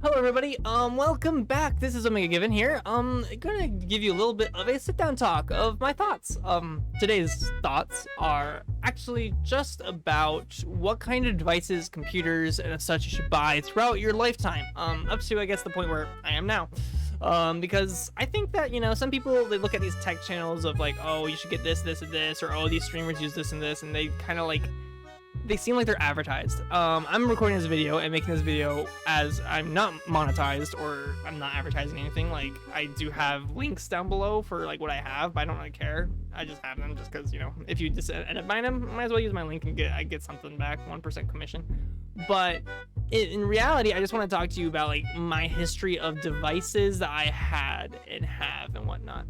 Hello everybody, welcome back. This is Omega Given here. Gonna give you a little bit of a sit-down talk of my thoughts. Today's thoughts are actually just about what kind of devices, computers, and such you should buy throughout your lifetime. Up to, I guess, the point where I am now. Because I think that, some people, they look at these tech channels of like, oh, you should get this, this, and this, or oh, these streamers use this and this, and they kind of like, they seem like they're advertised. I'm recording this video and making this video as I'm not monetized or I'm not advertising anything. Like, I do have links down below for like what I have, but I don't really care. I just have them just because, if you just end up buying them, might as well use my link and I get something back, 1% commission. But in reality, I just want to talk to you about like my history of devices that I had and have and whatnot.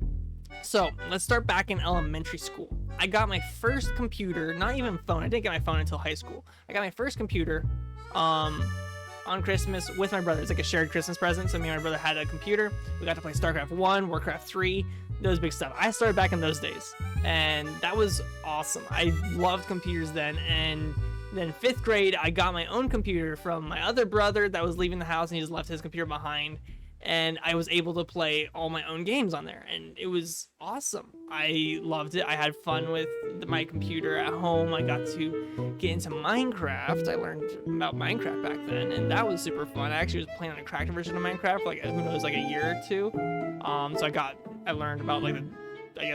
So let's start back in elementary school. I got my first computer, not even phone. I didn't get my phone until high school. I got my first computer on Christmas with my brother. It's like a shared Christmas present. So me and my brother had a computer. We got to play StarCraft 1, Warcraft 3, those big stuff. I started back in those days, and that was awesome. I loved computers then. And then 5th grade, I got my own computer from my other brother that was leaving the house, and he just left his computer behind. And I was able to play all my own games on there, and it was awesome. I loved it. I had fun with my computer at home. I got to get into Minecraft. I learned about Minecraft back then, and that was super fun. I actually was playing on a cracked version of Minecraft for like, who knows, like a year or two. So I learned about like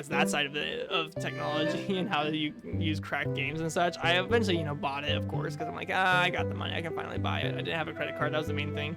that side of technology and how you use cracked games and such. I eventually, bought it, of course, because I'm like, I got the money. I can finally buy it. I didn't have a credit card. That was the main thing.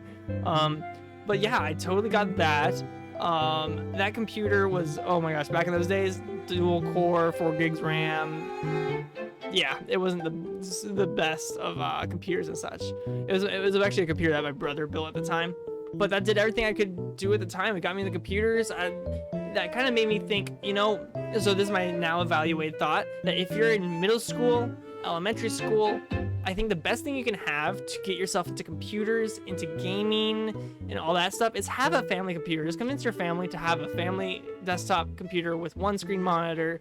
But yeah, I totally got that. That computer was, oh my gosh, back in those days, dual core, 4 gigs RAM. Yeah, it wasn't the best of computers and such. It was actually a computer that my brother built at the time. But that did everything I could do at the time. It got me the computers. That kind of made me think, so this is my now evaluated thought, that if you're in middle school, elementary school, I think the best thing you can have to get yourself into computers, into gaming, and all that stuff is have a family computer. Just convince your family to have a family desktop computer with one screen monitor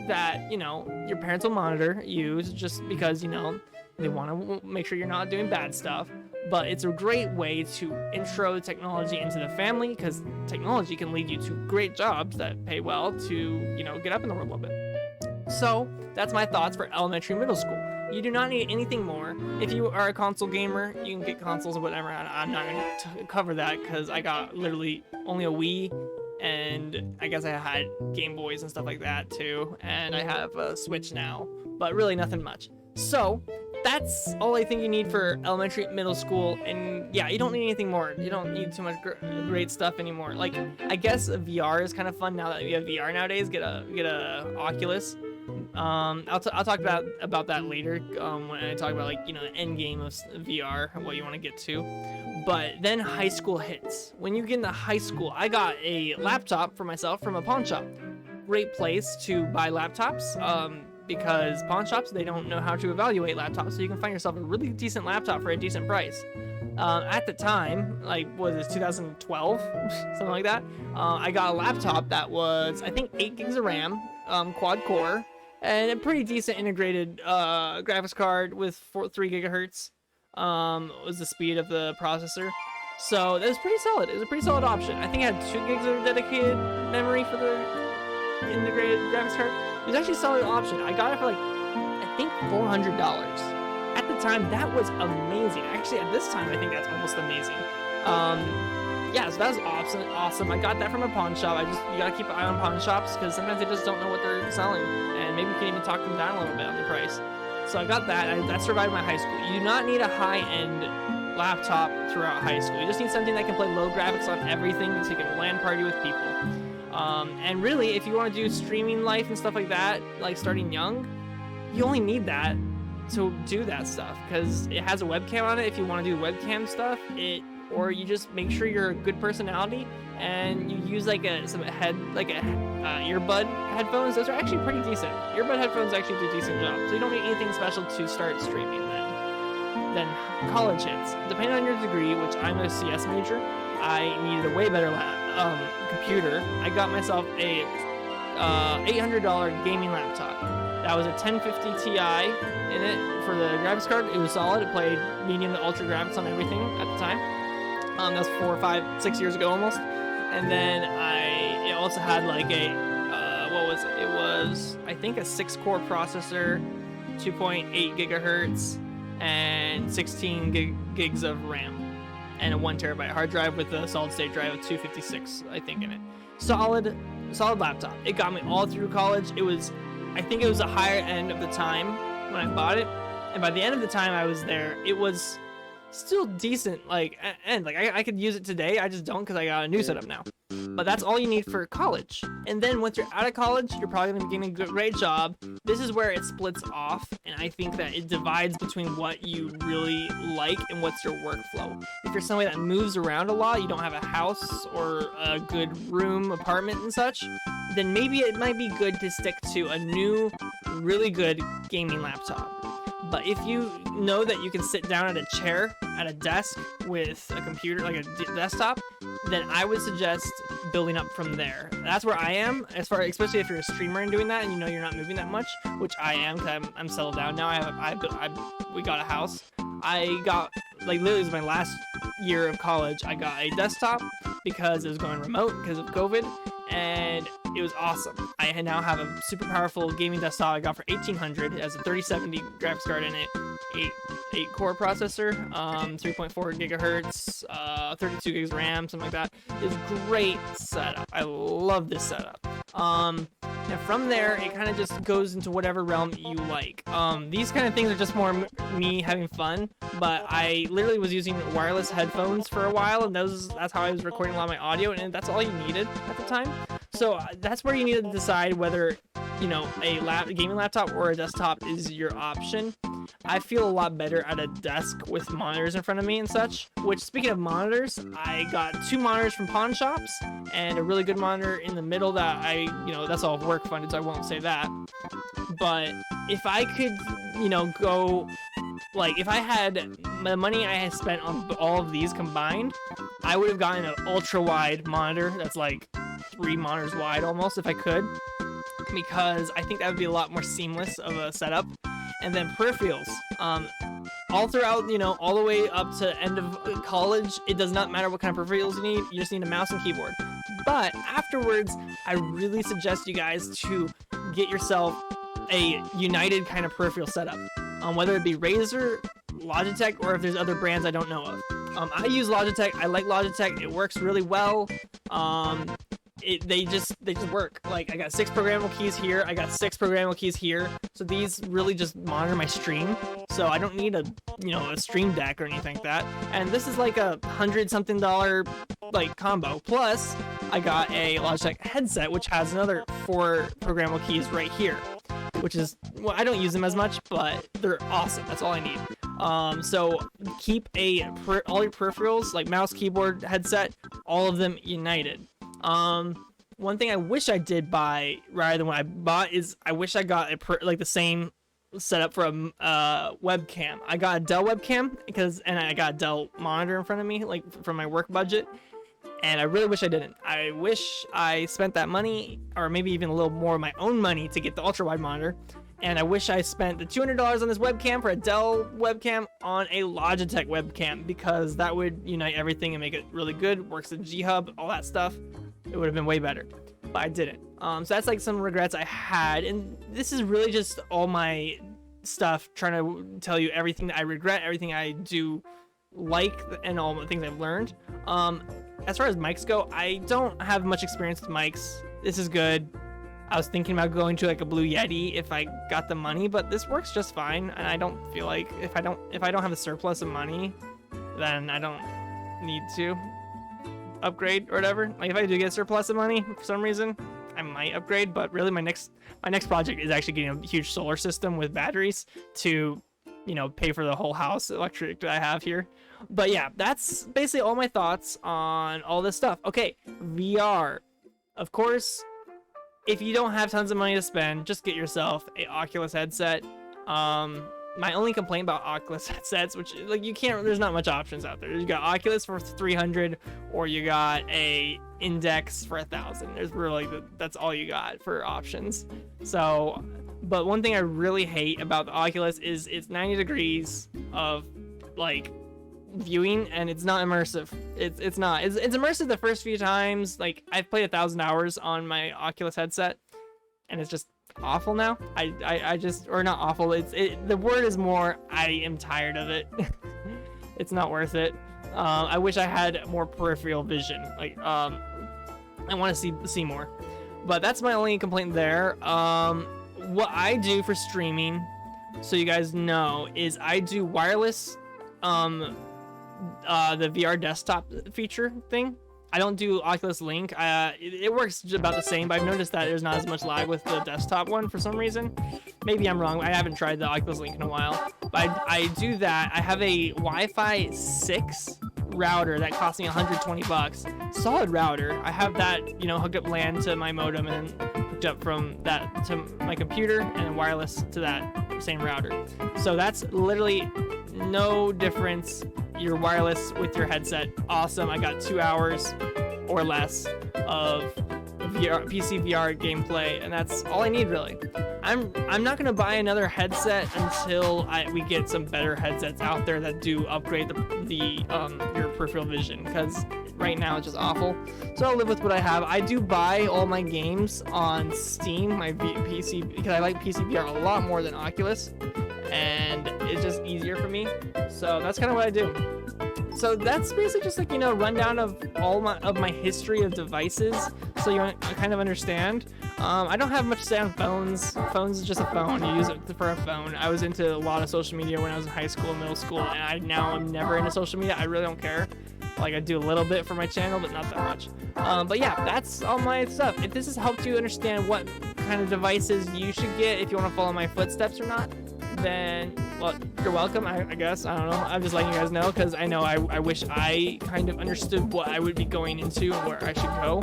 that, your parents will use just because, they want to make sure you're not doing bad stuff. But it's a great way to intro technology into the family, because technology can lead you to great jobs that pay well to, get up in the world a little bit. So that's my thoughts for elementary and middle school. You do not need anything more. If you are a console gamer, you can get consoles or whatever. I'm not going to cover that because I got literally only a Wii, and I guess I had Game Boys and stuff like that too. And I have a Switch now, but really nothing much. So that's all I think you need for elementary, middle school, and yeah, you don't need anything more. You don't need too much great stuff anymore. Like, I guess VR is kind of fun now that we have VR nowadays. Get a Oculus. I'll talk about that later when I talk about like the end game of VR and what you want to get to. But then high school hits. When you get into high school, I got a laptop for myself from a pawn shop. Great place to buy laptops. Because pawn shops, they don't know how to evaluate laptops, so you can find yourself a really decent laptop for a decent price. At the time, like, what was this, 2012? Something like that. I got a laptop that was, I think, 8 gigs of RAM, quad core, and a pretty decent integrated graphics card with 3 gigahertz was the speed of the processor. So that was pretty solid. It was a pretty solid option. I think I had 2 gigs of dedicated memory for the integrated graphics card. It was actually a solid option. I got it for like, I think $400. At the time, that was amazing. Actually, at this time, I think that's almost amazing. Yeah, so that was awesome. I got that from a pawn shop. You gotta keep an eye on pawn shops because sometimes they just don't know what they're selling, and maybe you can even talk them down a little bit on the price. So I got that. That survived my high school. You do not need a high-end laptop throughout high school. You just need something that can play low graphics on everything, so you can LAN party with people. And really, if you want to do streaming life and stuff like that, like starting young, you only need that to do that stuff because it has a webcam on it if you want to do webcam stuff. Or you just make sure you're a good personality and you use like earbud headphones. Those are actually pretty decent. Earbud headphones actually do a decent job. So you don't need anything special to start streaming then college hits. Depending on your degree, which I'm a CS major, I needed a way better computer. I got myself a $800 gaming laptop. That was a 1050 Ti in it for the graphics card. It was solid. It played medium to ultra graphics on everything at the time. That was 4, 5, 6 years ago almost. And then it also had like a, what was it? It was, I think, a 6-core processor, 2.8 gigahertz, and 16 gigs of RAM, and a 1 terabyte hard drive with a solid state drive of 256, I think, in it. Solid laptop. It got me all through college. I think it was a higher end of the time when I bought it, and by the end of the time I was there, it was still decent, like, and like I could use it today. I just don't, because I got a new setup now. But that's all you need for college. And then once you're out of college, you're probably going to be getting a great job. This is where it splits off, and I think that it divides between what you really like and what's your workflow. If you're somebody that moves around a lot, you don't have a house or a good room, apartment and such, then maybe it might be good to stick to a new, really good gaming laptop. But if you know that you can sit down at a chair, at a desk with a computer, like a desktop, then I would suggest building up from there. That's where I am, especially if you're a streamer and doing that, and you know you're not moving that much, which I am, because I'm settled down now. We got a house. I got, like, literally, it was my last year of college. I got a desktop because it was going remote because of COVID, and it was awesome. I now have a super powerful gaming desktop I got for $1,800. It has a 3070 graphics card in it, 8-core processor, 3.4 gigahertz, 32 gigs RAM, something like that. It's a great setup. I love this setup. And from there, it kind of just goes into whatever realm you like. These kind of things are just more me having fun, but I literally was using wireless headphones for a while, and that's how I was recording a lot of my audio, and that's all you needed at the time. So that's where you need to decide whether, you know, a gaming laptop or a desktop is your option. I feel a lot better at a desk with monitors in front of me and such, which, speaking of monitors, I got 2 monitors from pawn shops and a really good monitor in the middle that that's all work funded, so I won't say that. But if I could, go, like, if I had the money I had spent on all of these combined, I would have gotten an ultra wide monitor that's like 3 monitors wide almost, if I could, because I think that would be a lot more seamless of a setup. And then peripherals, all throughout, all the way up to end of college, it does not matter what kind of peripherals you need. You just need a mouse and keyboard. But afterwards, I really suggest you guys to get yourself a united kind of peripheral setup, whether it be Razer, Logitech, or if there's other brands I don't know of. I use Logitech. I like Logitech. It works really well. They just work. Like, I got 6 programmable keys here. I got 6 programmable keys here. So these really just monitor my stream. So I don't need a stream deck or anything like that. And this is like $100-something like combo. Plus, I got a Logitech headset, which has another 4 programmable keys right here, which is, well, I don't use them as much, but they're awesome. That's all I need. So keep all your peripherals, like mouse, keyboard, headset, all of them united. One thing I wish I did buy rather than what I bought is I wish I got the same setup for a webcam. I got a Dell webcam and I got a Dell monitor in front of me, like, from my work budget. And I really wish I didn't. I wish I spent that money, or maybe even a little more of my own money, to get the ultra wide monitor. And I wish I spent the $200 on this webcam for a Dell webcam on a Logitech webcam, because that would unite everything and make it really good. Works in G-Hub, all that stuff. It would have been way better, but I didn't. So that's like some regrets I had. And this is really just all my stuff, trying to tell you everything that I regret, everything I do like, and all the things I've learned. As far as mics go, I don't have much experience with mics. This is good. I was thinking about going to like a Blue Yeti if I got the money, but this works just fine. And I don't feel like if I don't have a surplus of money, then I don't need to upgrade or whatever. Like, if I do get a surplus of money for some reason, I might upgrade. But really, my next project is actually getting a huge solar system with batteries to, pay for the whole house electric that I have here. But yeah, that's basically all my thoughts on all this stuff. Okay, VR. Of course, if you don't have tons of money to spend, just get yourself a Oculus headset. My only complaint about Oculus headsets, which, like, there's not much options out there. You got Oculus for $300, or you got a Index for $1,000. There's really, that's all you got for options. So, but one thing I really hate about the Oculus is it's 90 degrees of, like, viewing, and it's not immersive. It's not. It's immersive the first few times. Like, I've played 1,000 hours on my Oculus headset, and it's just awful now. I just, or not awful. The word is more, I am tired of it. It's not worth it. I wish I had more peripheral vision. Like, I want to see more. But that's my only complaint there. What I do for streaming, so you guys know, is I do wireless, the VR desktop feature thing. I don't do Oculus Link. It works about the same, but I've noticed that there's not as much lag with the desktop one for some reason. Maybe I'm wrong. I haven't tried the Oculus Link in a while. But I do that. I have a Wi-Fi 6 router that cost me $120. Solid router. I have that, you know, hooked up LAN to my modem and hooked up from that to my computer and wireless to that same router. So that's literally no difference. Your wireless with your headset, awesome. I got 2 hours or less of PC VR gameplay, and that's all I need really. I'm not gonna buy another headset until we get some better headsets out there that do upgrade your peripheral vision, because right now it's just awful. So I'll live with what I have. I do buy all my games on Steam, my PC, because I like PC VR a lot more than Oculus, and it's just easier for me. So that's kind of what I do. So that's basically just like, you know, rundown of all my history of devices, so you kind of understand. I don't have much to say on phones. Phones is just a phone. You use it for a phone. I was into a lot of social media when I was in high school and middle school, and now I'm never into social media. I really don't care. Like, I do a little bit for my channel, but not that much. But yeah, that's all my stuff. If this has helped you understand what kind of devices you should get if you want to follow my footsteps or not, then, well, you're welcome, I guess. I don't know. I'm just letting you guys know, because I know I wish I kind of understood what I would be going into and where I should go.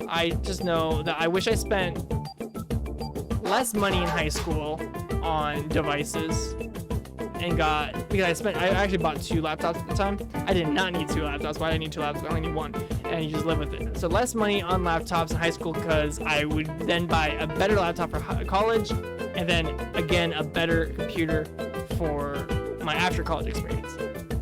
I just know that I wish I spent less money in high school on devices and because I actually bought 2 laptops at the time. I did not need 2 laptops. Why did I need 2 laptops? I only need 1, and you just live with it. So less money on laptops in high school, because I would then buy a better laptop for college, and then again a better computer for my after college experience.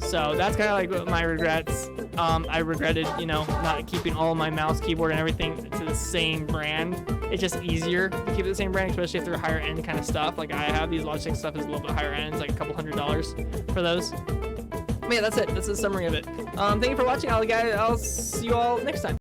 So that's kind of like my regrets. I regretted, you know, not keeping all my mouse, keyboard, and everything to the same brand. It's just easier to keep it the same brand, especially if they're higher end kind of stuff. Like, I have these Logitech stuff is a little bit higher end. It's like a couple $100s for those. But yeah, that's it. That's the summary of it. Thank you for watching. I'll see you all next time.